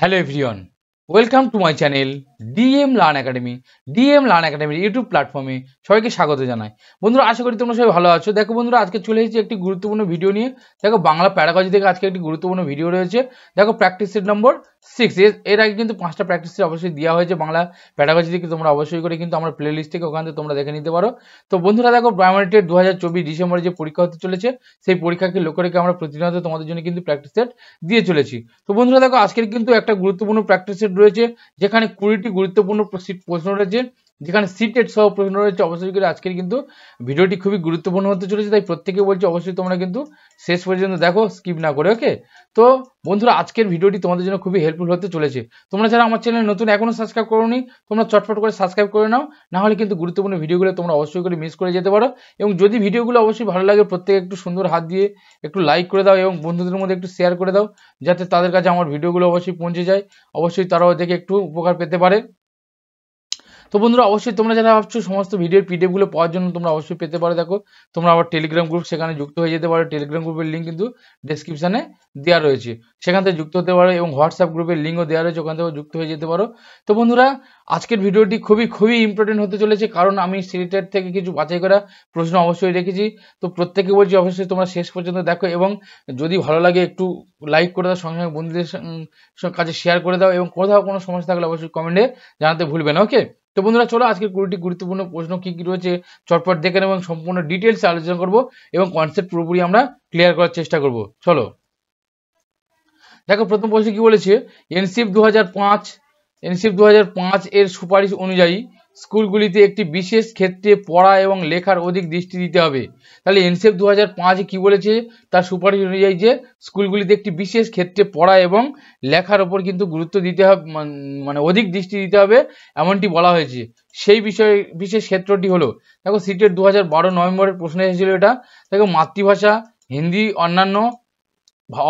Hello everyone, welcome to my channel DM learn academy. DM learn একাডেমির YouTube প্ল্যাটফর্মে সবাইকে স্বাগত জানাই। বন্ধুরা, আশা করি তোমরা সবাই ভালো আছো। দেখো বন্ধুরা, আজকে চলে এসেছি একটি গুরুত্বপূর্ণ ভিডিও নিয়ে। দেখো, বাংলা প্যারাগজি থেকে আজকে একটি গুরুত্বপূর্ণ ভিডিও রয়েছে। দেখো, প্র্যাকটিস সেট নম্বর 6। এর আগে কিন্তু 5টা প্র্যাকটিস সেট অবশ্যই দেওয়া হয়েছে বাংলা প্যারাগজি থেকে। তোমরা অবশ্যই করে কিন্তু আমার প্লে লিস্ট থেকে ওখান থেকে তোমরা দেখে নিতে পারো। তো বন্ধুরা দেখো, প্রাইমারি টেট 2024 ডিসেম্বরে যে পরীক্ষা হতে চলেছে, সেই পরীক্ষাকে লক্ষ্য রেখে আমরা প্রতিনিয়ত তোমাদের জন্য কিন্তু প্র্যাকটিস সেট দিয়ে চলেছি। তো বন্ধুরা দেখো, আজকের কিন্তু একটা গুরুত্বপূর্ণ প্র্যাকটিস সেট রয়েছে, যেখানে 20টি গুরুত্বপূর্ণ প্রশ্ন রয়েছে, যেখানে সিটেট সহ প্রশ্ন রয়েছে। অবশ্যই করে আজকের কিন্তু ভিডিওটি খুবই গুরুত্বপূর্ণ হতে চলেছে, তাই প্রত্যেকে বলছি অবশ্যই তোমরা কিন্তু শেষ পর্যন্ত দেখো, স্কিপ না করে। ওকে, তো বন্ধুরা, আজকের ভিডিওটি তোমাদের জন্য খুবই হেল্পফুল হতে চলেছে। তোমরা যারা আমার চ্যানেল নতুন এখনো সাবস্ক্রাইব করোনি, তোমরা চটপট করে সাবস্ক্রাইব করে নাও, না হলে কিন্তু গুরুত্বপূর্ণ ভিডিওগুলো তোমরা অবশ্যই করে মিস করে যেতে পারো। এবং যদি ভিডিওগুলো অবশ্যই ভালো লাগে, প্রত্যেকে একটু সুন্দর হাত দিয়ে একটু লাইক করে দাও এবং বন্ধুদের মধ্যে একটু শেয়ার করে দাও, যাতে তাদের কাছে আমার ভিডিওগুলো অবশ্যই পৌঁছে যায়, অবশ্যই তারাও দেখে একটু উপকার পেতে পারে। তো বন্ধুরা, অবশ্যই তোমরা যারা ভাবছো সমস্ত ভিডিওর পিডিএফ গুলো পাওয়ার জন্য, তোমরা অবশ্যই পেতে পারো। দেখো, তোমরা আবার টেলিগ্রাম গ্রুপ, সেখানে যুক্ত হয়ে যেতে পারো। টেলিগ্রাম গ্রুপের লিঙ্ক কিন্তু ডেসক্রিপশনে দেওয়া রয়েছে, সেখান থেকে যুক্ত হতে পারো। এবং হোয়াটসঅ্যাপ গ্রুপের লিঙ্কও দেওয়া রয়েছে, ওখান থেকেও যুক্ত হয়ে যেতে পারো। তো বন্ধুরা, আজকের ভিডিওটি খুবই ইম্পর্টেন্ট হতে চলেছে, কারণ আমি সিলেটের থেকে কিছু বাছাই করা প্রশ্ন অবশ্যই রেখেছি। তো প্রত্যেকে বলছি অবশ্যই তোমরা শেষ পর্যন্ত দেখো, এবং যদি ভালো লাগে একটু লাইক করে দাও, সঙ্গে সঙ্গে বন্ধুদের কাছে শেয়ার করে দাও, এবং কোথাও কোনো সমস্যা থাকলে অবশ্যই কমেন্টে জানাতে ভুলবে না। ওকে, তো বন্ধুরা, চলো আজকে 20টি গুরুত্বপূর্ণ প্রশ্ন কি কি রয়েছে চটপট দেখে নেব, এবং সম্পূর্ণ ডিটেলসে আলোচনা করব, এবং কনসেপ্ট পুরোপুরি আমরা ক্লিয়ার করার চেষ্টা করব। চলো দেখো, প্রথম প্রশ্ন কি বলেছে, এনসিএফ 2005 এর সুপারিশ অনুযায়ী স্কুলগুলিতে একটি বিশেষ ক্ষেত্রে পড়া এবং লেখার অধিক দৃষ্টি দিতে হবে। তাহলে এনসিএফ 2005 কি বলেছে, তার সুপারিশ অনুযায়ী যে স্কুলগুলিতে একটি বিশেষ ক্ষেত্রে পড়া এবং লেখার ওপর কিন্তু গুরুত্ব দিতে হবে, মানে অধিক দৃষ্টি দিতে হবে, এমনটি বলা হয়েছে। সেই বিশেষ ক্ষেত্রটি হলো, দেখো সিটের 2012 নভেম্বরের প্রশ্ন এসেছিল এটা। দেখো, মাতৃভাষা, হিন্দি, অন্যান্য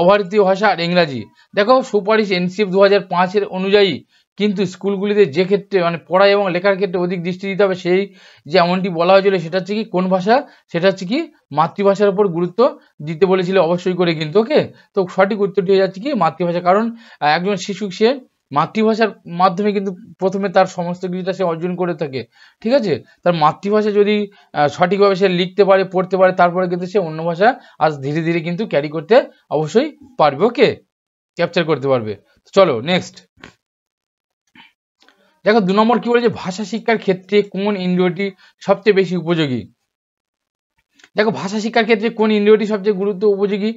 অভারতীয় ভাষা আর ইংরাজি। দেখো, সুপারিশ এনসিএফ 2005 এর অনুযায়ী কিন্তু স্কুলগুলিতে যে ক্ষেত্রে মানে পড়া এবং লেখার ক্ষেত্রে অধিক দৃষ্টি দিতে হবে, সেই যে এমনটি বলা হয়েছিল, সেটা হচ্ছে কি, কোন ভাষা, সেটা হচ্ছে কি মাতৃভাষার উপর গুরুত্ব দিতে বলেছিল অবশ্যই করে কিন্তু। ওকে, তো সঠিক উত্তরটি হয়ে যাচ্ছে কি মাতৃভাষা, কারণ একজন শিশু সে মাতৃভাষার মাধ্যমে কিন্তু প্রথমে তার সমস্ত কিছুটা সে অর্জন করে থাকে। ঠিক আছে, তার মাতৃভাষা যদি সঠিকভাবে সে লিখতে পারে, পড়তে পারে, তারপরে কিন্তু সে অন্য ভাষা আজ ধীরে ধীরে কিন্তু ক্যারি করতে অবশ্যই পারবে। ওকে, ক্যাপচার করতে পারবে। চলো নেক্সট দেখো, 2 নম্বর কি বলেছে, ভাষা শিক্ষার ক্ষেত্রে কোন ইন্দ্রিয়টি সবচেয়ে বেশি উপযোগী। দেখো, ভাষা শিক্ষার ক্ষেত্রে কোন ইন্দ্রিয়টি সবচেয়ে গুরুত্ব উপযোগী,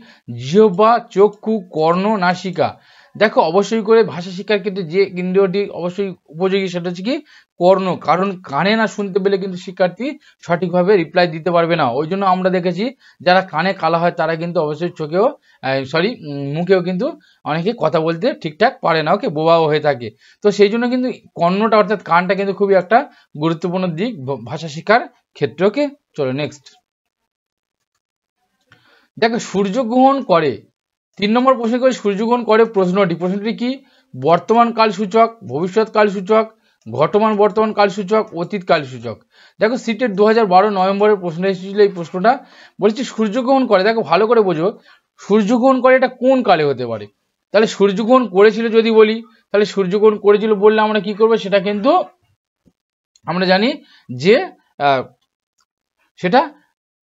জিহ্বা, চক্ষু, কর্ণ, নাসিকা। দেখো, অবশ্যই করে ভাষা শিক্ষার ক্ষেত্রে যে ইন্দ্রিয়টি অবশ্যই উপযোগী, সেটা হচ্ছে কি কর্ণ, কারণ কানে না শুনতে পেলে কিন্তু শিক্ষার্থী সঠিকভাবে রিপ্লাই দিতে পারবে না। ওই জন্য আমরা দেখেছি যারা কানে কালা হয়, তারা কিন্তু অবশ্যই চোখেও মুখেও কিন্তু অনেকে কথা বলতে ঠিকঠাক পারে না। ওকে, বোবাও হয়ে থাকে। তো সেই জন্য কিন্তু কর্ণটা অর্থাৎ কানটা কিন্তু খুবই একটা গুরুত্বপূর্ণ দিক ভাষা শিক্ষার ক্ষেত্রে। ওকে, চলো নেক্সট দেখো, সূর্যগ্রহণ করে 3 নম্বর প্রশ্ন করে, সূর্যগ্রহণ করে প্রশ্নটি কি, বর্তমান কাল সূচক, ভবিষ্যৎ কাল সূচক, ঘটমান বর্তমান কাল সূচক, অতীত কাল সূচক। দেখো, সিটের 2012 নভেম্বরের প্রশ্ন এসেছিল, এই প্রশ্নটা বলছি সূর্যগ্রহণ করে। দেখো, ভালো করে বোঝো, সূর্যগ্রহণ করে এটা কোন কালে হতে পারে। তাহলে সূর্যগ্রহণ করেছিল যদি বলি, তাহলে সূর্যগ্রহণ করেছিল বললে আমরা কি করবো, সেটা কিন্তু আমরা জানি যে সেটা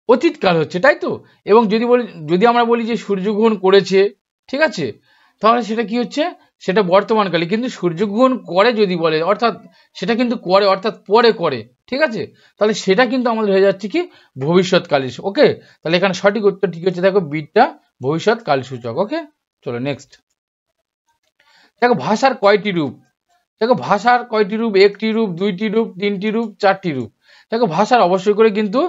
অতীতকাল হচ্ছে, তাই তো। এবং যদি আমরা বলি যে সূর্যগ্রহণ করেছে, ঠিক আছে, তাহলে সেটা কি হচ্ছে, সেটা বর্তমানকালে। কিন্তু সূর্যগ্রহণ করে যদি বলে, অর্থাৎ সেটা কিন্তু করে, অর্থাৎ পরে করে, ঠিক আছে, তাহলে সেটা কিন্তু আমাদের হয়ে যাচ্ছে কি ভবিষ্যৎকালে। ওকে, তাহলে এখানে সঠিক উত্তর ঠিক হচ্ছে, দেখো বিটা ভবিষ্যৎকাল সূচক। ওকে, চলো নেক্সট দেখো, ভাষার কয়টি রূপ। দেখো, ভাষার কয়টি রূপ, একটি রূপ, দুইটি রূপ, তিনটি রূপ, চারটি রূপ। দেখো, ভাষার অবশ্যই করে কিন্তু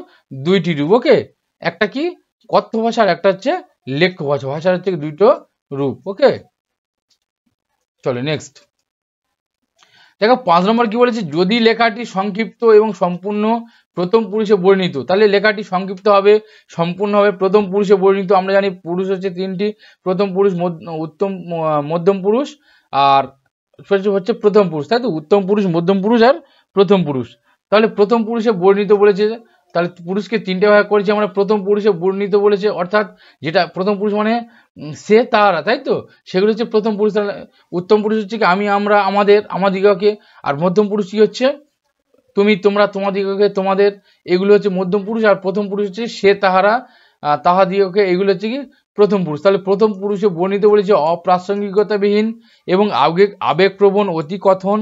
দুইটি রূপ। ওকে, একটা কি কথ্য ভাষা, আর একটা হচ্ছে লেখ্য ভাষা। ভাষার হচ্ছে দুটো রূপ। ওকে, চলো নেক্সট দেখো, 5 নম্বর কি বলেছে, যদি লেখাটি সংক্ষিপ্ত এবং সম্পূর্ণ প্রথম পুরুষে বর্ণিত, তাহলে লেখাটি সংক্ষিপ্ত হবে, সম্পূর্ণ হবে প্রথম পুরুষে বর্ণিত। আমরা জানি পুরুষ হচ্ছে 3টি, প্রথম পুরুষ, মধ্যম পুরুষ, আর হচ্ছে প্রথম পুরুষ, তাই তো, উত্তম পুরুষ, মধ্যম পুরুষ আর প্রথম পুরুষ। তাহলে প্রথম পুরুষে বর্ণিত বলেছে, তাহলে পুরুষকে তিনটে ভাগ করেছি আমরা। প্রথম পুরুষে বর্ণিত বলেছে, অর্থাৎ যেটা প্রথম পুরুষ মানে সে তাহারা, তাই তো, সেগুলো হচ্ছে প্রথম পুরুষ। তাহলে উত্তম পুরুষ হচ্ছে কি আমি, আমরা, আমাদের, আমাদিগকে। আর মধ্যম পুরুষ কি হচ্ছে তুমি, তোমরা, তোমাদিগকে, তোমাদের, এগুলো হচ্ছে মধ্যম পুরুষ। আর প্রথম পুরুষ হচ্ছে সে তাহারা, তাহাদিগকে, এগুলো হচ্ছে কি প্রথম পুরুষ। তাহলে প্রথম পুরুষে বর্ণিত বলেছে অপ্রাসঙ্গিকতাবিহীন এবং আবেগপ্রবণ অতিকথন,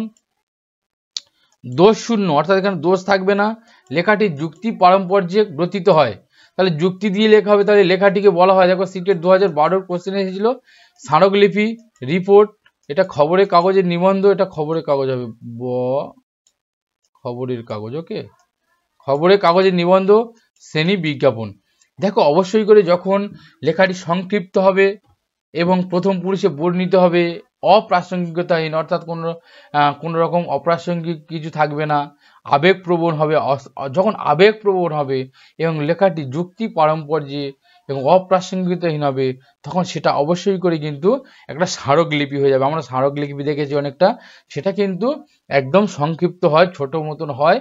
দোষ শূন্য, অর্থাৎ এখানে দোষ থাকবে না। লেখাটি যুক্তি পারম্পর্যে গ্রথিত হয়। তাহলে যুক্তি দিয়ে লেখা হবে, তাহলে লেখাটিকে বলা হয়, দেখো সিটের 2012 কোশ্চেন এসেছিল স্মারকলিপি, রিপোর্ট, এটা খবরের কাগজের নিবন্ধ, এটা খবরের কাগজ হবে, খবরের কাগজ, ওকে, খবরের কাগজের নিবন্ধ, শ্রেণী বিজ্ঞাপন। দেখো অবশ্যই করে যখন লেখাটি সংক্ষিপ্ত হবে এবং প্রথম পুরুষে বর্ণিত হবে, অপ্রাসঙ্গিকতাহীন, অর্থাৎ কোনো রকম অপ্রাসঙ্গিক কিছু থাকবে না, আবেগপ্রবণ হবে। যখন আবেগপ্রবণ হবে এবং লেখাটি যুক্তি পারম্পর্যে এবং অপ্রাসঙ্গিকতাহীন হবে, তখন সেটা অবশ্যই করে কিন্তু একটা স্মারকলিপি হয়ে যাবে। আমরা স্মারকলিপি দেখেছি অনেকটা, সেটা কিন্তু একদম সংক্ষিপ্ত হয়, ছোট মতন হয়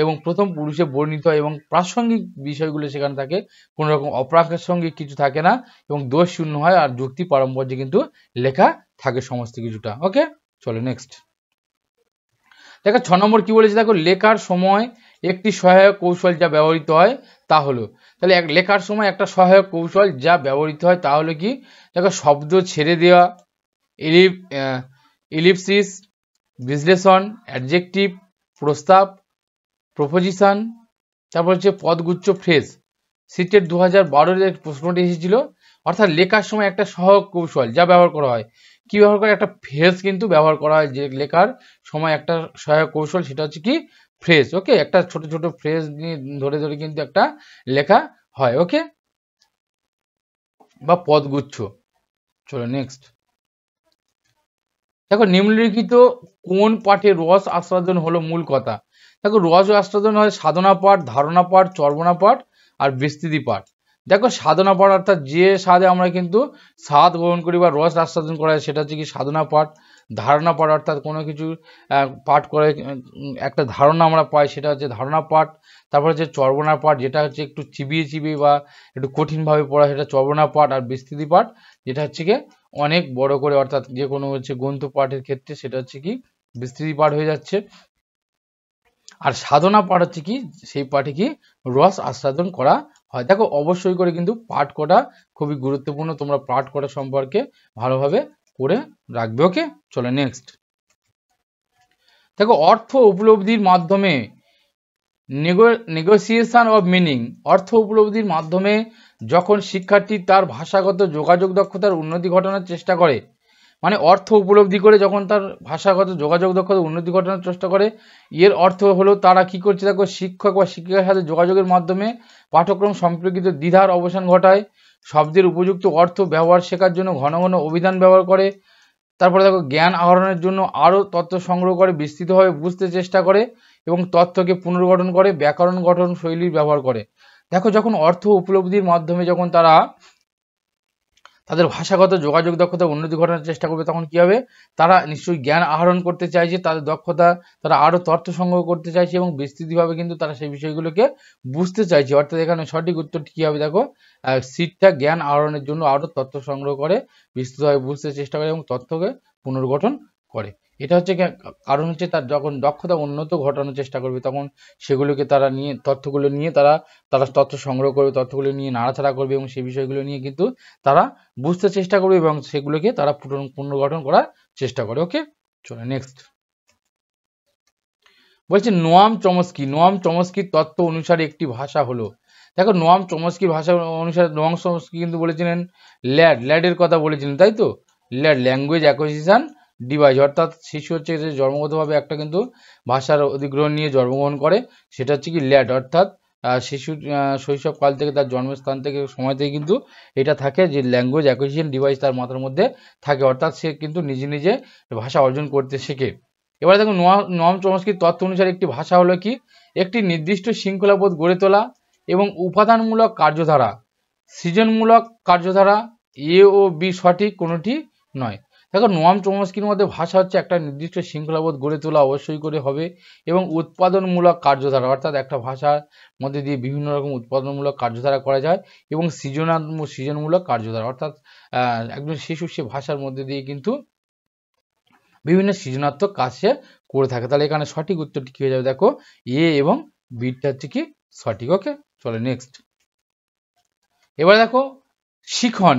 এবং প্রথম পুরুষে বর্ণিত হয় এবং প্রাসঙ্গিক বিষয়গুলো সেখানে থাকে, কোনো রকম অপ্রাসঙ্গিক কিছু থাকে না এবং দোষ শূন্য হয়। আর যুক্তি পারম্পর্যে কিন্তু লেখা থাকে সমস্ত কিছুটা। ওকে, চলো নেক্সট। দেখো 6 নম্বর কি বলেছে, দেখো লেখার সময় একটি সহায়ক কৌশল যা ব্যবহৃত হয় তা হলো। তাহলে লেখার সময় একটা সহায়ক কৌশল যা ব্যবহৃত হয় তা হলো কি, দেখো শব্দ ছেড়ে দেওয়া, ইলিপসিস, বিশ্লেষণ, অ্যাডজেক্টিভ, প্রস্তাব, প্রপোজিশন, তারপর হচ্ছে পদগুচ্ছ, ফ্রেজ। সিটের 2012 প্রশ্নটি এসেছিল। অর্থাৎ লেখার সময় একটা সহায়ক কৌশল যা ব্যবহার করা হয়, কি ব্যবহার করে, একটা ফ্রেজ কিন্তু ব্যবহার করা হয়। যে লেখার সময় একটা সহায়ক কৌশল সেটা হচ্ছে কি ফ্রেজ। ওকে, একটা ছোট ছোট ফ্রেজ নিয়ে ধরে ধরে কিন্তু একটা লেখা হয়। ওকে, বা পদগুচ্ছ। চলো নেক্সট। দেখো নিম্নলিখিত কোন পাঠে রস আস্বাদন হলো মূল কথা। দেখো রস আস্বাদন হয় সাধনা পাঠ, ধারণা পাঠ, চর্বণা পাঠ আর বিস্তৃতি পাঠ। দেখো সাধনা পাঠ অর্থাৎ যে স্বাদে আমরা কিন্তু স্বাদ গ্রহণ করি বা রস আস্বাদন করা হয় সেটা হচ্ছে কি সাধনা পাঠ। ধারণা পাঠ অর্থাৎ কোনো কিছু পাঠ করে একটা ধারণা আমরা পাই, সেটা হচ্ছে ধারণা পাঠ। তারপর হচ্ছে চর্বণা পাঠ, যেটা হচ্ছে একটু চিবিয়ে চিবিয়ে বা একটু কঠিনভাবে পড়া, সেটা চর্বণা পাঠ। আর বিস্তৃতি পাঠ যেটা হচ্ছে কি অনেক বড় করে, অর্থাৎ যে কোনো হচ্ছে গ্রন্থ পাঠের ক্ষেত্রে সেটা হচ্ছে কি বিস্তৃতি পাঠ হয়ে যাচ্ছে। আর সাধনা পাঠ হচ্ছে কি সেই পাঠে কি রস আস্বাদন করা হয়। দেখো অবশ্যই করে কিন্তু পাঠ করা খুবই গুরুত্বপূর্ণ, তোমরা পাঠ করা সম্পর্কে ভালোভাবে করে রাখবে। ওকে, চলো নেক্সট। দেখো অর্থ উপলব্ধির মাধ্যমে নেগোসিয়েশন অফ মিনিং, অর্থ উপলব্ধির মাধ্যমে যখন শিক্ষার্থী তার ভাষাগত যোগাযোগ দক্ষতার উন্নতি ঘটানোর চেষ্টা করে, মানে অর্থ উপলব্ধি করে যখন তার ভাষাগত যোগাযোগ দক্ষতার উন্নতি ঘটানোর চেষ্টা করে, এর অর্থ হলো তারা কি করছে, দেখো শিক্ষক বা শিক্ষিকার সাথে যোগাযোগের মাধ্যমে পাঠ্যক্রম সম্পর্কিত দ্বিধার অবসান ঘটায়, শব্দের উপযুক্ত অর্থ ব্যবহার শেখার জন্য ঘন ঘন অভিধান ব্যবহার করে, তারপরে দেখো জ্ঞান আহরণের জন্য আরও তথ্য সংগ্রহ করে বিস্তৃতভাবে বুঝতে চেষ্টা করে এবং তথ্যকে পুনর্গঠন করে, ব্যাকরণ গঠন শৈলীর ব্যবহার করে। দেখো যখন অর্থ উপলব্ধির মাধ্যমে যখন তারা তাদের ভাষাগত যোগাযোগ দক্ষতা উন্নতি ঘটানোর চেষ্টা করবে, তখন কি হবে, তারা নিশ্চয়ই জ্ঞান আহরণ করতে চাইছে, তাদের দক্ষতা, তারা আরও তথ্য সংগ্রহ করতে চাইছে এবং বিস্তৃতভাবে কিন্তু তারা সেই বিষয়গুলোকে বুঝতে চাইছে। অর্থাৎ এখানে সঠিক উত্তরটি কী হবে, দেখো সিটটা জ্ঞান আহরণের জন্য আরও তথ্য সংগ্রহ করে, বিস্তৃতভাবে বুঝতে চেষ্টা করে এবং তথ্যকে পুনর্গঠন করে। এটা হচ্ছে কারণ হচ্ছে তার যখন দক্ষতা উন্নত ঘটানোর চেষ্টা করবে, তখন সেগুলোকে তারা নিয়ে, তথ্যগুলো নিয়ে তারা তথ্য সংগ্রহ করবে, তথ্যগুলো নিয়ে নাড়াচাড়া করবে এবং সেই বিষয়গুলো নিয়ে কিন্তু তারা বুঝতে চেষ্টা করবে এবং সেগুলোকে তারা পুনর্গঠন করার চেষ্টা করে। ওকে, চলো নেক্সট। বলছে নোয়াম চমস্কি, নোয়াম চমস্কির তত্ত্ব অনুসারে একটি ভাষা হলো। দেখো নোয়াম চমস্কির ভাষা অনুসারে নোয়াম চমস্কি কিন্তু বলেছিলেন ল্যাডের কথা বলেছিলেন, তাই তো, ল্যাড, ল্যাঙ্গুয়েজ অ্যাকুইজিশন ডিভাইস, অর্থাৎ শিশু হচ্ছে যে জন্মগতভাবে একটা কিন্তু ভাষার অধিগ্রহণ নিয়ে জন্মগ্রহণ করে, সেটা হচ্ছে কি ল্যাড, অর্থাৎ শিশুর শৈশবকাল থেকে তার জন্মস্থান থেকে সময় থেকে কিন্তু এটা থাকে যে ল্যাঙ্গুয়েজ অ্যাকুইজিশন ডিভাইস তার মাথার মধ্যে থাকে, অর্থাৎ সে কিন্তু নিজে নিজে ভাষা অর্জন করতে শেখে। এবার দেখো নোয়াম চমস্কির তত্ত্ব অনুসারে একটি ভাষা হলো কি একটি নির্দিষ্ট শৃঙ্খলাবোধ গড়ে তোলা এবং উপাদানমূলক কার্যধারা, সৃজনমূলক কার্যধারা, এ ও বি সঠিক কোনোটি নয়। দেখো নোয়াম চমস্কির মধ্যে ভাষা হচ্ছে একটা নির্দিষ্ট শৃঙ্খলাবোধ গড়ে তোলা অবশ্যই করে হবে এবং উৎপাদনমূলক কার্যধারা, অর্থাৎ একটা ভাষার মধ্যে দিয়ে বিভিন্ন রকম উৎপাদনমূলক কার্যধারা করা যায় এবং সৃজনমূলক কার্যধারা, অর্থাৎ একজন শিশু সে ভাষার মধ্যে দিয়ে কিন্তু বিভিন্ন সৃজনাত্মক কাজ সে করে থাকে। তাহলে এখানে সঠিক উত্তরটি কি হয়ে যাবে, দেখো এ এবং বিটা হচ্ছে কি সঠিক। ওকে, চলো নেক্সট। এবার দেখো শিখন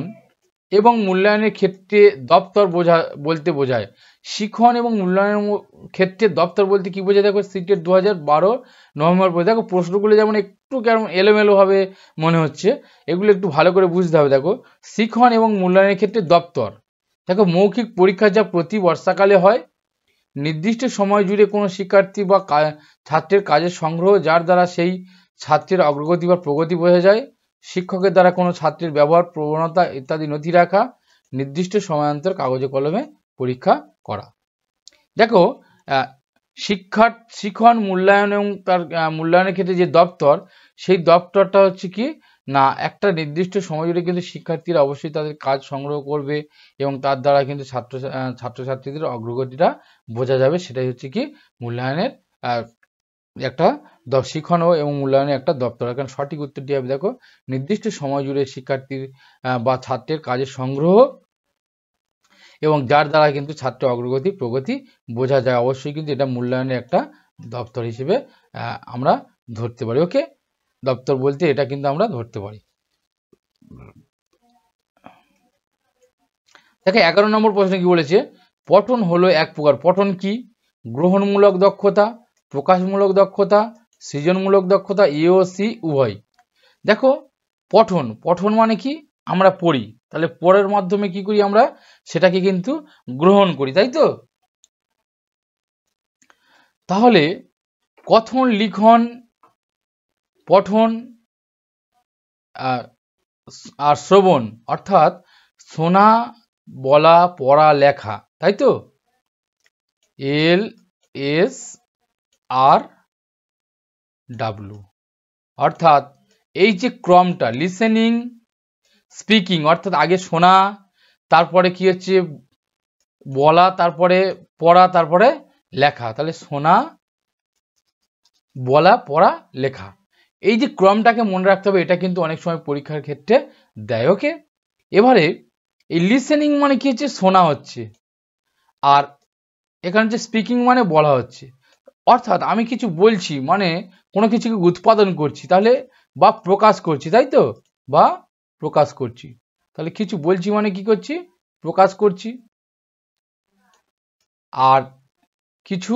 এবং মূল্যায়নের ক্ষেত্রে দপ্তর বোঝায়। শিখন এবং মূল্যায়নের ক্ষেত্রে দপ্তর বলতে কি বোঝায়, দেখো সিটেট 2012 নভেম্বর পরে। দেখো প্রশ্নগুলো যেমন একটু কেমন এলোমেলো ভাবে মনে হচ্ছে, এগুলো একটু ভালো করে বুঝতে হবে। দেখো শিখন এবং মূল্যায়নের ক্ষেত্রে দপ্তর, দেখো মৌখিক পরীক্ষা যা প্রতি বর্ষাকালে হয়, নির্দিষ্ট সময় জুড়ে কোনো শিক্ষার্থী বা ছাত্রের কাজের সংগ্রহ যার দ্বারা সেই ছাত্রের অগ্রগতি বা প্রগতি বোঝা যায়, শিক্ষকের দ্বারা কোনো ছাত্রের ব্যবহার প্রবণতা ইত্যাদি নথি রাখা, নির্দিষ্ট সময়ান্তর কাগজে কলমে পরীক্ষা করা। দেখো শিখন মূল্যায়ন এবং তার মূল্যায়নের ক্ষেত্রে যে দপ্তর, সেই দপ্তরটা হচ্ছে কি না একটা নির্দিষ্ট সময় জুড়ে কিন্তু শিক্ষার্থীরা অবশ্যই তাদের কাজ সংগ্রহ করবে এবং তার দ্বারা কিন্তু ছাত্রছাত্রীদের অগ্রগতিটা বোঝা যাবে। সেটাই হচ্ছে কি মূল্যায়নের একটা শিখন এবং মূল্যায়নের একটা দপ্তর। এখানে সঠিক উত্তরটি হবে দেখো নির্দিষ্ট সময় জুড়ে শিক্ষার্থীর বা ছাত্রের কাজের সংগ্রহ এবং যার দ্বারা কিন্তু ছাত্র অগ্রগতি প্রগতি বোঝা যায়, অবশ্যই কিন্তু এটা মূল্যায়নের একটা দপ্তর হিসেবে আমরা ধরতে পারি। ওকে, দপ্তর বলতে এটা কিন্তু আমরা ধরতে পারি। দেখো 11 নম্বর প্রশ্ন কি বলেছে, পঠন হলো এক প্রকার। পঠন কি? গ্রহণমূলক দক্ষতা, প্রকাশমূলক দক্ষতা, সৃজনমূলক দক্ষতা, এ ও সি উভয়। দেখো পঠন মানে কি, আমরা পড়ি, তাহলে পড়ার মাধ্যমে কি করি আমরা, সেটাকে কিন্তু গ্রহণ করি, তাই তো। তাহলে কথন, লিখন, পঠন আর শ্রবণ, অর্থাৎ শোনা, বলা, পড়া, লেখা, তাই তো। LSRW, অর্থাৎ এই যে ক্রমটা লিসেনিং, স্পিকিং, অর্থাৎ আগে শোনা, তারপরে কি হচ্ছে বলা, তারপরে পড়া, তারপরে লেখা। তাহলে শোনা, বলা, পড়া, লেখা, এই যে ক্রমটাকে মনে রাখতে হবে। এটা কিন্তু অনেক সময় পরীক্ষার ক্ষেত্রে দেয়। ওকে, এবারে এই লিসেনিং মানে কি হচ্ছে, শোনা হচ্ছে, আর এখানে যে স্পিকিং মানে বলা হচ্ছে, অর্থাৎ আমি কিছু বলছি মানে কোনো কিছুকে উৎপাদন করছি, তাহলে বা প্রকাশ করছি, তাই তো, বা প্রকাশ করছি। তাহলে কিছু বলছি মানে কি করছি, প্রকাশ করছি, আর কিছু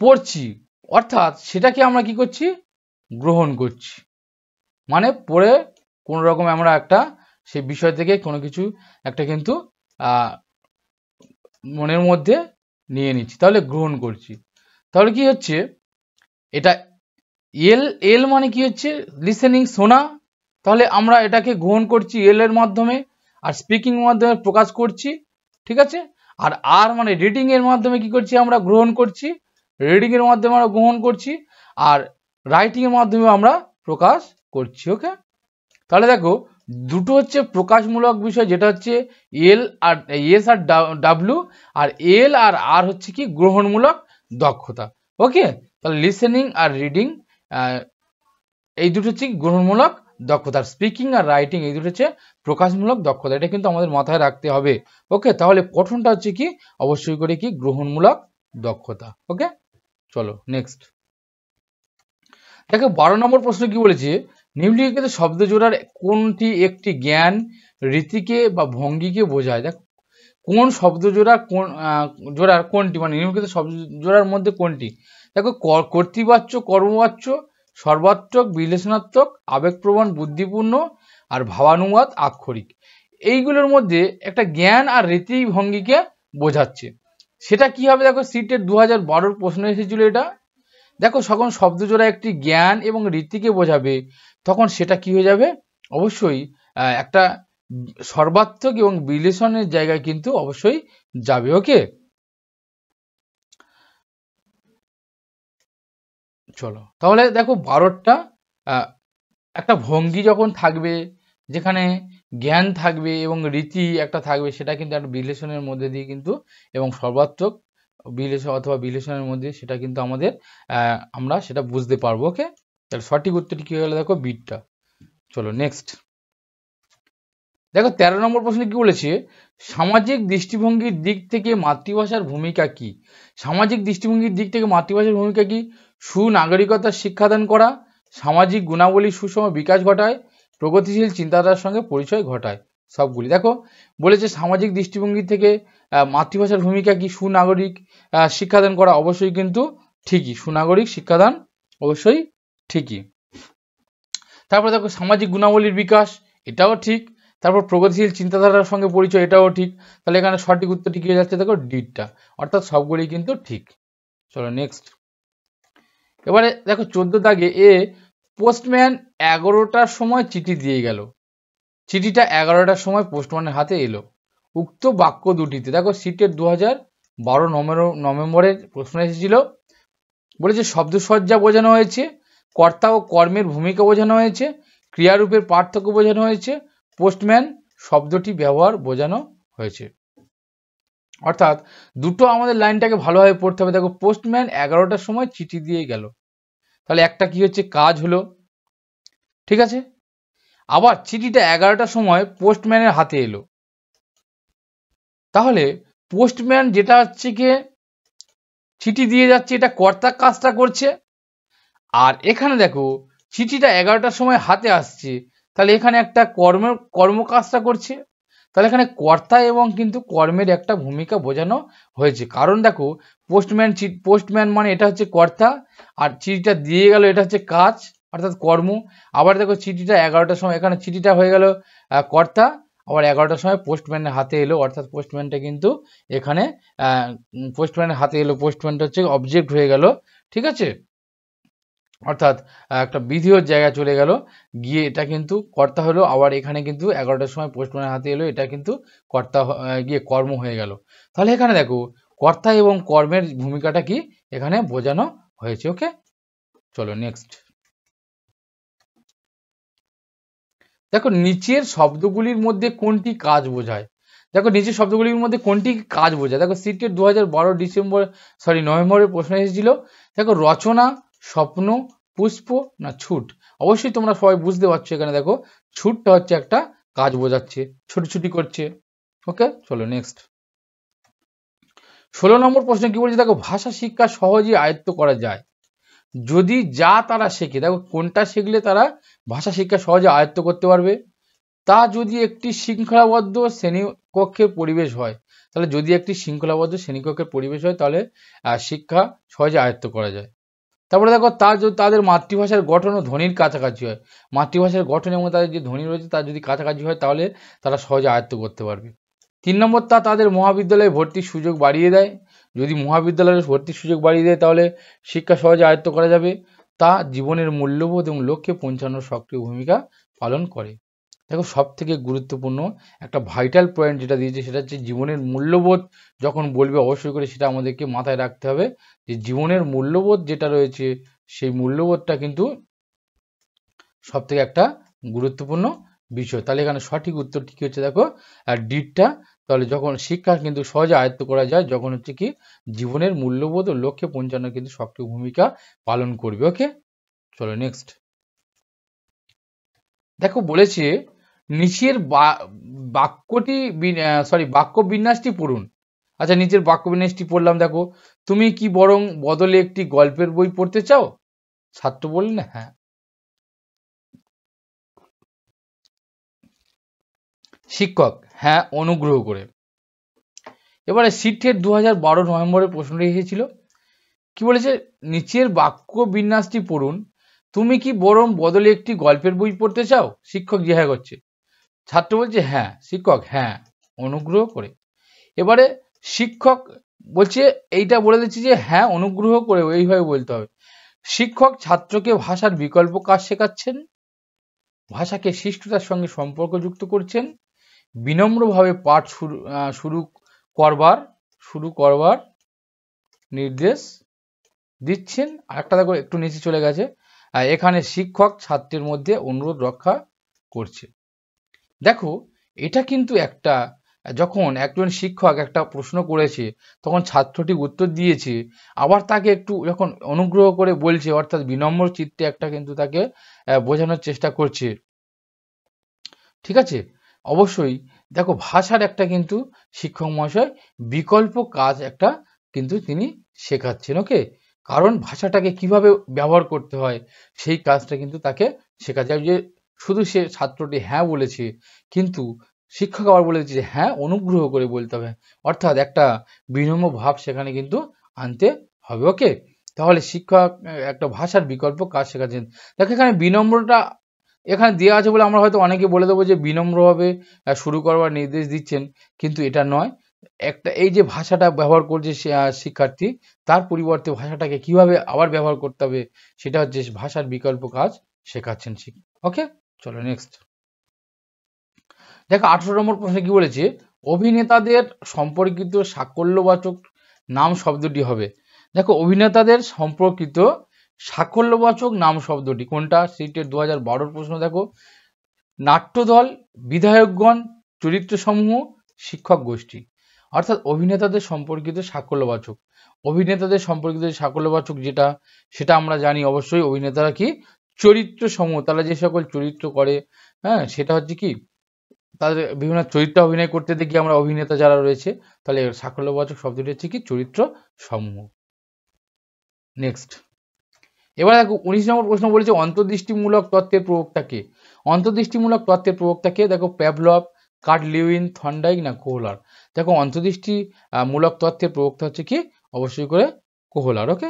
পড়ছি অর্থাৎ সেটাকে আমরা কি করছি, গ্রহণ করছি। মানে পড়ে কোন রকম আমরা একটা সেই বিষয় থেকে কোনো কিছু একটা কিন্তু মনের মধ্যে নিয়ে নিচ্ছি, তাহলে গ্রহণ করছি। তাহলে কি হচ্ছে এটা এল মানে কি হচ্ছে লিসেনিং, শোনা, তাহলে আমরা এটাকে গ্রহণ করছি এল এর মাধ্যমে, আর স্পিকিং এর মাধ্যমে প্রকাশ করছি, ঠিক আছে। আর আর মানে রিডিং এর মাধ্যমে কি করছি, আমরা গ্রহণ করছি, রিডিং এর মাধ্যমে আমরা গ্রহণ করছি, আর রাইটিং এর মাধ্যমে আমরা প্রকাশ করছি। ওকে, তাহলে দেখো দুটো হচ্ছে প্রকাশমূলক বিষয়, যেটা হচ্ছে এল আর এস আর ডাব্লিউ, আর এল আর আর হচ্ছে কি গ্রহণমূলক দক্ষতা। ওকে, তাহলে লিসেনিং আর রিডিং এই দুটো হচ্ছে গ্রহণমূলক দক্ষতা, স্পিকিং আর রাইটিং এই দুটো হচ্ছে প্রকাশমূলক দক্ষতা। এটা কিন্তু আমাদের মাথায় রাখতে হবে। ওকে, তাহলে পঠনটা হচ্ছে কি অবশ্যই করে কি গ্রহণমূলক দক্ষতা। ওকে, চলো নেক্সট। দেখো 12 নম্বর প্রশ্ন কি বলেছে, নিম্নলিখিত শব্দ জোড়ার কোনটি একটি জ্ঞান, রীতিকে বা ভঙ্গিকে বোঝায়। দেখো কোন শব্দ জোড়ার কোনটি, মানে নিম্নলিখিত শব্দ জোড়ার মধ্যে কোনটি। দেখো কর্তৃবাচ্য, কর্মবাচ্য, সর্বাত্মক, বিশ্লেষণাত্মক, আবেগপ্রবণ, বুদ্ধিপূর্ণ, আর ভাবানুবাদ, আক্ষরিক। এইগুলোর মধ্যে একটা জ্ঞান আর রীতি ভঙ্গিকে বোঝাচ্ছে। সেটা কি হবে, দেখো সিটের 2012 প্রশ্ন এসেছিল এটা। দেখো যখন শব্দ জোড়া একটি জ্ঞান এবং রীতিকে বোঝাবে, তখন সেটা কি হয়ে যাবে, অবশ্যই একটা সর্বাত্মক এবং বিশ্লেষণের জায়গায় কিন্তু অবশ্যই যাবে। ওকে, চলো তাহলে দেখো 12টা একটা ভঙ্গি যখন থাকবে, যেখানে জ্ঞান থাকবে এবং রীতি একটা থাকবে, সেটা কিন্তু একটা বিশ্লেষণের মধ্যে দিয়ে কিন্তু এবং সর্বাত্মক বিশ্লেষণ অথবা বিশ্লেষণের মধ্যে সেটা কিন্তু আমাদের আমরা সেটা বুঝতে পারবো। ওকে, তাহলে সঠিক উত্তরটি কি হয়ে গেল দেখো বিটটা। চলো নেক্সট দেখো 13 নম্বর প্রশ্নে কি বলেছে, সামাজিক দৃষ্টিভঙ্গির দিক থেকে মাতৃভাষার ভূমিকা কি? সামাজিক দৃষ্টিভঙ্গির দিক থেকে মাতৃভাষার ভূমিকা কি? সুনাগরিকতার শিক্ষাদান করা, সামাজিক গুণাবলী সুষম বিকাশ ঘটায়, প্রগতিশীল চিন্তাধারার সঙ্গে পরিচয় ঘটায়। সবগুলি দেখো বলেছে সামাজিক দৃষ্টিভঙ্গি থেকে মাতৃভাষার ভূমিকা কি? সুনাগরিক শিক্ষাদান করা, অবশ্যই কিন্তু ঠিকই, সুনাগরিক শিক্ষাদান অবশ্যই ঠিকই। তারপর দেখো সামাজিক গুণাবলীর বিকাশ, এটাও ঠিক। তারপর প্রগতিশীল চিন্তাধারার সঙ্গে পরিচয়, এটাও ঠিক। তাহলে এখানে সঠিক উত্তরটি কি হয়ে যাচ্ছে দেখো ডিটা, অর্থাৎ সবগুলি কিন্তু ঠিক। চলো নেক্সট এবারে দেখো 14 দাগে এ, পোস্টম্যান 11টার সময় চিঠি দিয়ে গেল। চিঠিটা 11টার সময় পোস্টম্যানের হাতে এলো। উক্ত বাক্য দুটিতে দেখো সিটের 2012 নভেম্বরের প্রশ্ন এসেছিল। বলেছে শব্দসজ্জা বোঝানো হয়েছে, কর্তা ও কর্মের ভূমিকা বোঝানো হয়েছে, ক্রিয়ারূপের পার্থক্য বোঝানো হয়েছে, পোস্টম্যান শব্দটি ব্যবহার বোঝানো হয়েছে। অর্থাৎ দুটো আমাদের লাইনটাকে ভালোভাবে পড়তে হবে। দেখো পোস্টম্যান 11টার সময় চিঠি দিয়ে গেল, তাহলে একটা কি হচ্ছে কাজ হলো, ঠিক আছে। আবার চিঠিটা 11টার সময় পোস্টম্যানের হাতে এলো, তাহলে পোস্টম্যান যেটা হচ্ছে কি চিঠি দিয়ে যাচ্ছে, এটা কর্তা কাজটা করছে। আর এখানে দেখো চিঠিটা 11টার সময় হাতে আসছে, তাহলে এখানে একটা কর্মকাজটা করছে। তাহলে এখানে কর্তা এবং কিন্তু কর্মের একটা ভূমিকা বোঝানো হয়েছে। কারণ দেখো পোস্টম্যান মানে এটা হচ্ছে কর্তা, আর চিঠিটা দিয়ে গেল এটা হচ্ছে কাজ অর্থাৎ কর্ম। আবার দেখো চিঠিটা 11টার সময়, এখানে চিঠিটা হয়ে গেল কর্তা, আবার 11টার সময় পোস্টম্যানের হাতে এলো, অর্থাৎ পোস্টম্যানটা কিন্তু এখানে পোস্টম্যানের হাতে এলো, পোস্টম্যানটা হচ্ছে অবজেক্ট হয়ে গেল, ঠিক আছে। অর্থাৎ একটা বিধিওর জায়গায় চলে গেল, গিয়ে এটা কিন্তু কর্তা হলো। আবার এখানে কিন্তু 11টার সময় পোস্টম্যানের হাতে এলো, এটা কিন্তু কর্তা গিয়ে কর্ম হয়ে গেল। তাহলে এখানে দেখো কর্তা এবং কর্মের ভূমিকাটা কি এখানে বোঝানো হয়েছে। ওকে, চলো নেক্সট দেখো নিচের শব্দগুলির মধ্যে কোনটি কাজ বোঝায়। দেখো নিচের শব্দগুলির মধ্যে কোনটি কাজ বোঝায়। দেখো সিটের 2012 নভেম্বরের প্রশ্ন এসেছিল। দেখো রচনা, স্বপ্ন, পুষ্প না ছুট। অবশ্যই তোমরা সবাই বুঝতে পারছো, এখানে দেখো ছুটটা হচ্ছে একটা কাজ বোঝাচ্ছে, ছুটোছুটি করছে। ওকে, চলো নেক্সট 16 নম্বর প্রশ্ন কি বলছে, দেখো ভাষা শিক্ষা সহজেই আয়ত্ত করা যায় যদি যা তারা শেখে। দেখো কোনটা শিখলে তারা ভাষা শিক্ষা সহজে আয়ত্ত করতে পারবে, তা যদি একটি শৃঙ্খলাবদ্ধ শ্রেণীকক্ষের পরিবেশ হয়। তাহলে যদি একটি শৃঙ্খলাবদ্ধ শ্রেণীকক্ষের পরিবেশ হয় তাহলে শিক্ষা সহজে আয়ত্ত করা যায়। তারপরে দেখো তাদের মাতৃভাষার গঠন ও ধ্বনির কাছাকাছি হয়। মাতৃভাষার গঠন এবং তাদের যে ধ্বনি রয়েছে তার যদি কাছাকাছি হয় তাহলে তারা সহজে আয়ত্ত করতে পারবে। 3 নম্বর, তাদের মহাবিদ্যালয়ে ভর্তির সুযোগ বাড়িয়ে দেয়। যদি মহাবিদ্যালয়ে ভর্তির সুযোগ বাড়িয়ে দেয় তাহলে শিক্ষা সহজে আয়ত্ত করা যাবে। তা জীবনের মূল্যবোধ এবং লক্ষ্যে পৌঁছানোর সক্রিয় ভূমিকা পালন করে। দেখো সব থেকে গুরুত্বপূর্ণ একটা ভাইটাল পয়েন্ট যেটা দিয়েছে সেটা হচ্ছে জীবনের মূল্যবোধ। যখন বলবে অবশ্যই করে সেটা আমাদেরকে মাথায় রাখতে হবে যে জীবনের মূল্যবোধ যেটা রয়েছে সেই মূল্যবোধটা কিন্তু সব থেকে একটা গুরুত্বপূর্ণ বিষয়। তাহলে এখানে সঠিক উত্তরটি কি হচ্ছে দেখো ডিটটা। তাহলে যখন শিক্ষা কিন্তু সহজে আয়ত্ত করা যায় যখন হচ্ছে কি জীবনের মূল্যবোধ ও লক্ষ্যে পৌঁছানোর কিন্তু সক্রিয় ভূমিকা পালন করবে। ওকে, চলো নেক্সট দেখো বলেছে নিচের বাক্য বিন্যাসটি পড়ুন। আচ্ছা, নিচের বাক্য বিন্যাসটি পড়লাম। দেখো তুমি কি বরং বদলে একটি গল্পের বই পড়তে চাও? ছাত্র বললেন হ্যাঁ। শিক্ষক হ্যাঁ অনুগ্রহ করে। এবারে সিটের 2012 নভেম্বরের প্রশ্নটি এসেছিল। কি বলেছে, নিচের বাক্য বিন্যাসটি পড়ুন। তুমি কি বরং বদলে একটি গল্পের বই পড়তে চাও? শিক্ষক জিজ্ঞাসা করছে। ছাত্র বলছে হ্যাঁ। শিক্ষক হ্যাঁ অনুগ্রহ করে। এবারে শিক্ষক বলছে এইটা বলে দিচ্ছি যে হ্যাঁ অনুগ্রহ করে এইভাবে বলতে হবে। শিক্ষক ছাত্রকে ভাষার বিকল্প কাজ শেখাচ্ছেন, ভাষাকে শিষ্টতার সঙ্গে সম্পর্কযুক্ত করছেন, বিনম্রভাবে পাঠ শুরু করবার নির্দেশ দিচ্ছেন। আরেকটা দেখো একটু নিচে চলে গেছে, এখানে শিক্ষক ছাত্রের মধ্যে অনুরোধ রক্ষা করছে। দেখো এটা কিন্তু একটা, যখন একজন শিক্ষক একটা প্রশ্ন করেছে তখন ছাত্রটি উত্তর দিয়েছে, আবার তাকে একটু যখন অনুগ্রহ করে বলছে, অর্থাৎ বিনম্র চিত্তে একটা কিন্তু তাকে বোঝানোর চেষ্টা করছে, ঠিক আছে। অবশ্যই দেখো ভাষার একটা কিন্তু শিক্ষক মহাশয় বিকল্প কাজ একটা কিন্তু তিনি শেখাচ্ছেন, ওকে। কারণ ভাষাটাকে কিভাবে ব্যবহার করতে হয় সেই কাজটা কিন্তু তাকে শেখা যায়। যে শুধু সে ছাত্রটি হ্যাঁ বলেছে, কিন্তু শিক্ষক আবার বলেছে যে হ্যাঁ অনুগ্রহ করে বলতে হবে, অর্থাৎ একটা বিনম্র ভাব সেখানে কিন্তু আনতে হবে, ওকে। তাহলে শিক্ষক একটা ভাষার বিকল্প কাজ শেখাচ্ছেন। দেখো এখানে বিনম্রটা এখানে দেওয়া আছে বলে আমরা হয়তো অনেকে বলে দেবো যে বিনম্রভাবে শুরু করবার নির্দেশ দিচ্ছেন, কিন্তু এটা নয়। একটা এই যে ভাষাটা ব্যবহার করছে শিক্ষার্থী, তার পরিবর্তে ভাষাটাকে কিভাবে আবার ব্যবহার করতে হবে সেটা হচ্ছে ভাষার বিকল্প কাজ শেখাচ্ছেন শিক্ষক, ওকে। চলো নেক্সট। দেখো 18 নম্বর প্রশ্নে কি বলেছে, অভিনেতাদের সম্পর্কিত সাকল্যবাচক নাম শব্দটি হবে। দেখো অভিনেতাদের সম্পর্কিত সাকল্যবাচক নাম শব্দটি কোনটা, সিটের 2012 প্রশ্ন। দেখো নাট্যদল, বিধায়কগণ, চরিত্রসমূহ, শিক্ষক গোষ্ঠী। অর্থাৎ অভিনেতাদের সম্পর্কিত সাকল্যবাচক, অভিনেতাদের সম্পর্কিত সাকল্যবাচক যেটা, সেটা আমরা জানি অবশ্যই অভিনেতারা কি চরিত্র সমূহ, তারা যে সকল চরিত্র করে, হ্যাঁ সেটা হচ্ছে কি তাদের বিভিন্ন চরিত্র অভিনয় করতে দেখি আমরা অভিনেতা যারা রয়েছে, তাহলে সাকল্যবাচক শব্দটি হচ্ছে কি চরিত্র সমূহ। নেক্সট। এবার দেখো 19 নম্বর প্রশ্ন বলেছে অন্তর্দৃষ্টিমূলক তত্ত্বের প্রবক্তাকে। অন্তর্দৃষ্টিমূলক তত্ত্বের প্রবক্তাকে, দেখো প্যাভলভ, কার্ল লিউইন, থর্নডাইক না কোহলার। দেখো অন্তর্দৃষ্টি মূলক তত্ত্বের প্রবক্তা হচ্ছে কি অবশ্যই করে কোহলার, ওকে।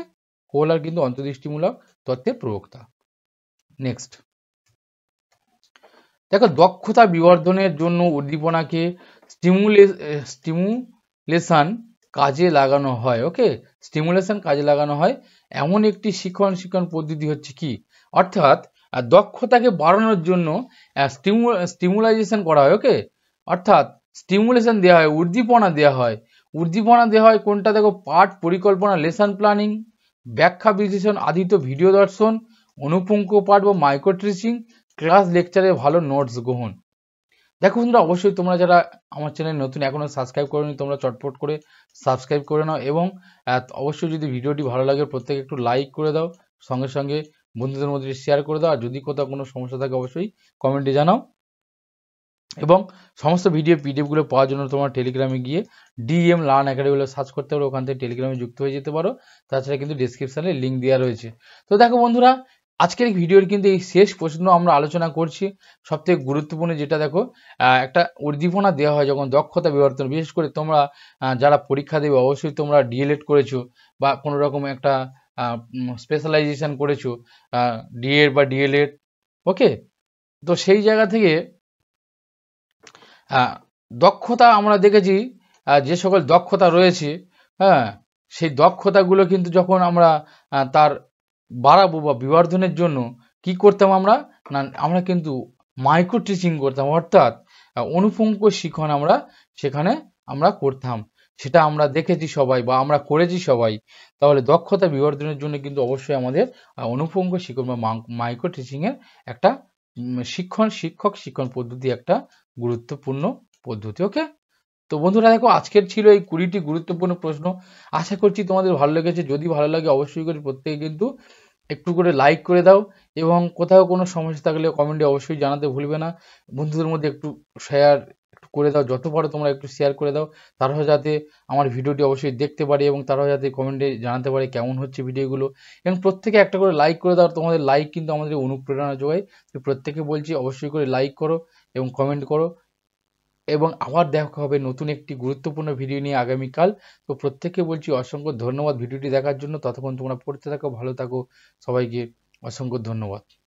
কোহলার কিন্তু অন্তর্দৃষ্টিমূলক তত্ত্বের প্রবক্তা। নেক্সট। দেখো দক্ষতা বিবর্ধনের জন্য উদ্দীপনাকে স্টিমুলেশন কাজে লাগানো হয়, ওকে। স্টিমুলেশন কাজে লাগানো হয় এমন একটি শিক্ষণ পদ্ধতি হচ্ছে কি, অর্থাৎ দক্ষতাকে বাড়ানোর জন্য স্টিমুলাইজেশন করা হয়, ওকে। অর্থাৎ স্টিমুলেশন দেওয়া হয়, উদ্দীপনা দেওয়া হয়। উদ্দীপনা দেওয়া হয় কোনটা, দেখো পাঠ পরিকল্পনা, লেসন প্ল্যানিং, ব্যাখ্যা বিশ্লেষণ, আদিত ভিডিও দর্শন, অনুপুঙ্খ পাঠ বা মাইক্রো টিচিং, ক্লাস লেকচারে ভালো নোটস গ্রহণ। দেখো বন্ধুরা অবশ্যই তোমরা যারা আমার চ্যানেল নতুন এখনো সাবস্ক্রাইব করোনি, তোমরা চটপট করে সাবস্ক্রাইব করে নাও, এবং অবশ্যই যদি ভিডিওটি ভালো লাগে প্রত্যেকে একটু লাইক করে দাও, সঙ্গে সঙ্গে বন্ধুদের মধ্যে শেয়ার করে দাও, আর যদি কোথাও কোনো সমস্যা থাকে অবশ্যই কমেন্টে জানাও। এবং সমস্ত ভিডিও পিডিএফগুলো পাওয়ার জন্য তোমার টেলিগ্রামে গিয়ে ডিএম লার্ন একাডেমি বলে সার্চ করতে পারো, ওখান থেকে টেলিগ্রামে যুক্ত হয়ে যেতে পারো। তাছাড়া কিন্তু ডিসক্রিপশানে লিঙ্ক দেওয়া রয়েছে। তো দেখো বন্ধুরা আজকের ভিডিওর কিন্তু এই শেষ প্রশ্ন আমরা আলোচনা করছি, সবথেকে গুরুত্বপূর্ণ যেটা। দেখো একটা উদ্দীপনা দেওয়া হয় যখন দক্ষতা বিবর্তন, বিশেষ করে তোমরা যারা পরীক্ষা দেবে অবশ্যই তোমরা ডিএলএড করেছো বা কোনো রকম একটা স্পেশালাইজেশন করেছো, ডিএড বা ডিএলএড, ওকে। তো সেই জায়গা থেকে দক্ষতা আমরা দেখেছি, যে সকল দক্ষতা রয়েছে, হ্যাঁ সেই দক্ষতাগুলো কিন্তু যখন আমরা তার বাড়াবো বা বিবর্ধনের জন্য কি করতাম আমরা, না আমরা কিন্তু মাইক্রো টিচিং করতাম, অর্থাৎ অনুপুঙ্খ শিক্ষণ আমরা সেখানে আমরা করতাম। সেটা আমরা দেখেছি সবাই বা আমরা করেছি সবাই। তাহলে দক্ষতা বিবর্ধনের জন্য কিন্তু অবশ্যই আমাদের অনুপুঙ্খ শিক্ষণ বা মাইক্রো টিচিংয়ের একটা শিক্ষণ পদ্ধতি একটা গুরুত্বপূর্ণ পদ্ধতি, ওকে। তো বন্ধুরা দেখো আজকের ছিল এই 20টি গুরুত্বপূর্ণ প্রশ্ন। আশা করছি তোমাদের ভালো লেগেছে। যদি ভালো লাগে অবশ্যই করে প্রত্যেকে কিন্তু একটু করে লাইক করে দাও, এবং কোথাও কোনো সমস্যা থাকলে কমেন্টে অবশ্যই জানাতে ভুলবে না। বন্ধুদের মধ্যে একটু শেয়ার একটু করে দাও, যত পারো তোমরা একটু শেয়ার করে দাও, তারাও যাতে আমার ভিডিওটি অবশ্যই দেখতে পারে এবং তারাও যাতে কমেন্টে জানাতে পারে কেমন হচ্ছে ভিডিওগুলো। এবং প্রত্যেকে একটা করে লাইক করে দাও, তোমাদের লাইক কিন্তু আমাদের অনুপ্রেরণা যোগায়। তো প্রত্যেকে বলছি অবশ্যই করে লাইক করো এবং কমেন্ট করো, এবং আবার দেখা হবে নতুন একটি গুরুত্বপূর্ণ ভিডিও নিয়ে আগামীকাল। তো প্রত্যেককে বলছি অসংখ্য ধন্যবাদ ভিডিওটি দেখার জন্য। ততক্ষণ তোমরা পড়তে থাকো, ভালো থাকো, সবাইকে অসংখ্য ধন্যবাদ।